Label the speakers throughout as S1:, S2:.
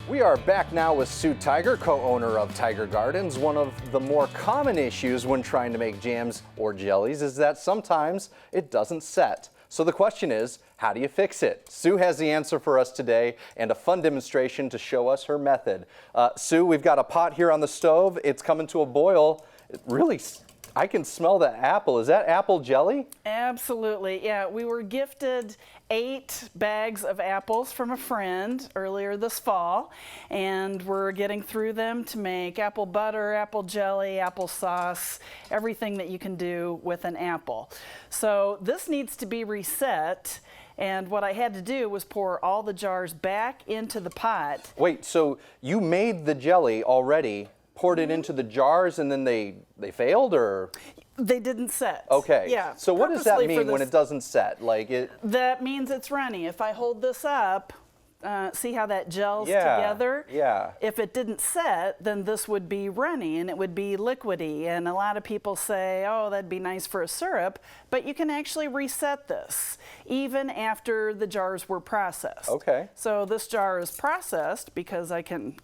S1: We are back now with Sue Tiger, co-owner of Tiger Gardens. One of the more common issues when trying to make jams or jellies is that sometimes it doesn't set. So the question is, how do you fix it? Sue has the answer for us today and a fun demonstration to show us her method. Sue, we've got a pot here on the stove. It's coming to a boil. I can smell the apple. Is that apple jelly?
S2: Absolutely, yeah. We were gifted 8 bags of apples from a friend earlier this fall, and we're getting through them to make apple butter, apple jelly, applesauce, everything that you can do with an apple. So this needs to be reset, and what I had to do was pour all the jars back into the pot.
S1: Wait, so you made the jelly already, poured it into the jars, and then they failed, or?
S2: They didn't set.
S1: Okay.
S2: Yeah.
S1: So what does that mean when it doesn't set?
S2: That means it's runny. If I hold this up, see how that gels
S1: Yeah,
S2: together?
S1: yeah.
S2: If it didn't set, then this would be runny and it would be liquidy. And a lot of people say, oh, that'd be nice for a syrup, but you can actually reset this even after the jars were processed.
S1: Okay.
S2: So this jar is processed because I can't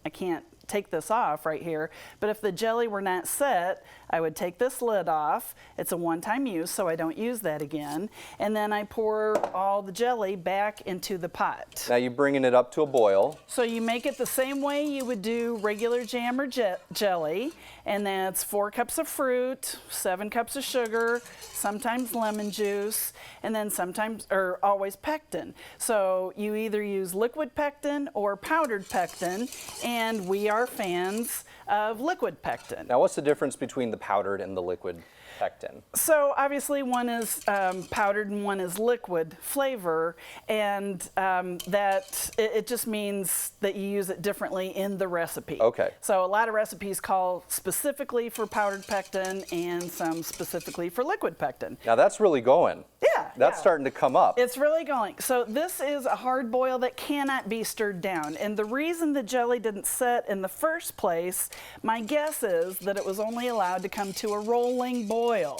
S2: take this off right here, but if the jelly were not set, I would take this lid off. It's a one-time use, so I don't use that again. And then I pour all the jelly back into the pot.
S1: Now you're bringing it up to a boil.
S2: So you make it the same way you would do regular jam or jelly, and that's 4 cups of fruit, 7 cups of sugar, sometimes lemon juice, and then sometimes, or always pectin. So you either use liquid pectin or powdered pectin, and we are fans of liquid pectin.
S1: Now what's the difference between the powdered and the liquid pectin?
S2: So obviously one is powdered and one is liquid flavor, and it just means that you use it differently in the recipe.
S1: Okay.
S2: So a lot of recipes call specifically for powdered pectin and some specifically for liquid pectin.
S1: Now that's really going.
S2: Yeah.
S1: That's starting to come up.
S2: It's really going. So this is a hard boil that cannot be stirred down. And the reason the jelly didn't set in the first place, my guess is that it was only allowed to come to a rolling boil.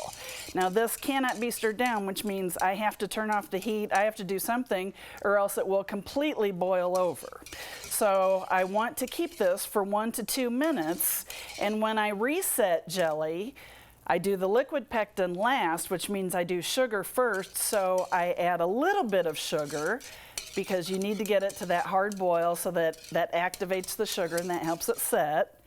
S2: Now this cannot be stirred down, which means I have to turn off the heat, I have to do something, or else it will completely boil over. So I want to keep this for 1 to 2 minutes, and when I reset jelly, I do the liquid pectin last, which means I do sugar first, so I add a little bit of sugar because you need to get it to that hard boil so that activates the sugar and that helps it set.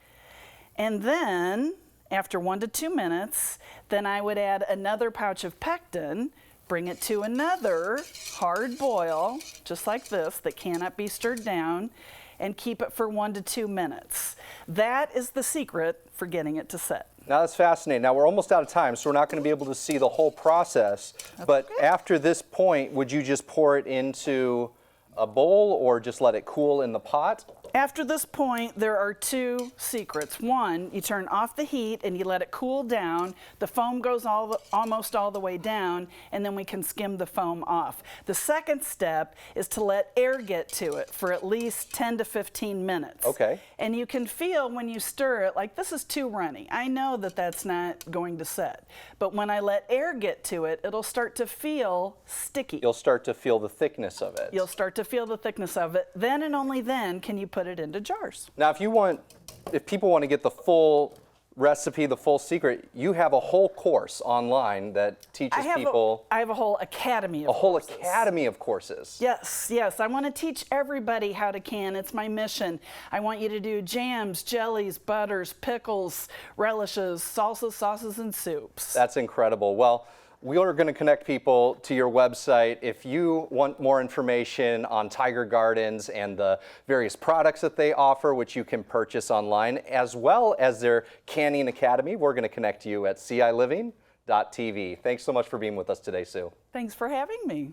S2: And then, after 1 to 2 minutes, then I would add another pouch of pectin, bring it to another hard boil, just like this, that cannot be stirred down, and keep it for 1 to 2 minutes. That is the secret for getting it to set.
S1: Now that's fascinating. Now we're almost out of time, so we're not going to be able to see the whole process. But after this point, would you just pour it into a bowl or just let it cool in the pot?
S2: After this point, there are 2 secrets. One, you turn off the heat and you let it cool down. The foam goes almost all the way down, and then we can skim the foam off. The second step is to let air get to it for at least 10 to 15 minutes.
S1: Okay.
S2: And you can feel when you stir it, like this is too runny. I know that that's not going to set. But when I let air get to it, it'll start to feel sticky.
S1: You'll start to feel the thickness of it.
S2: You'll start to feel the thickness of it. Then and only then can you put it into jars.
S1: Now if people want to get the full recipe, the full secret, you have a whole course online that teaches people.
S2: I have a whole academy of
S1: courses. Academy of courses.
S2: Yes, yes. I want to teach everybody how to can. It's my mission. I want you to do jams, jellies, butters, pickles, relishes, salsas, sauces, and soups.
S1: That's incredible. Well, we are going to connect people to your website. If you want more information on Tiger Gardens and the various products that they offer, which you can purchase online, as well as their Canning Academy, we're going to connect you at ciliving.tv. Thanks so much for being with us today, Sue.
S2: Thanks for having me.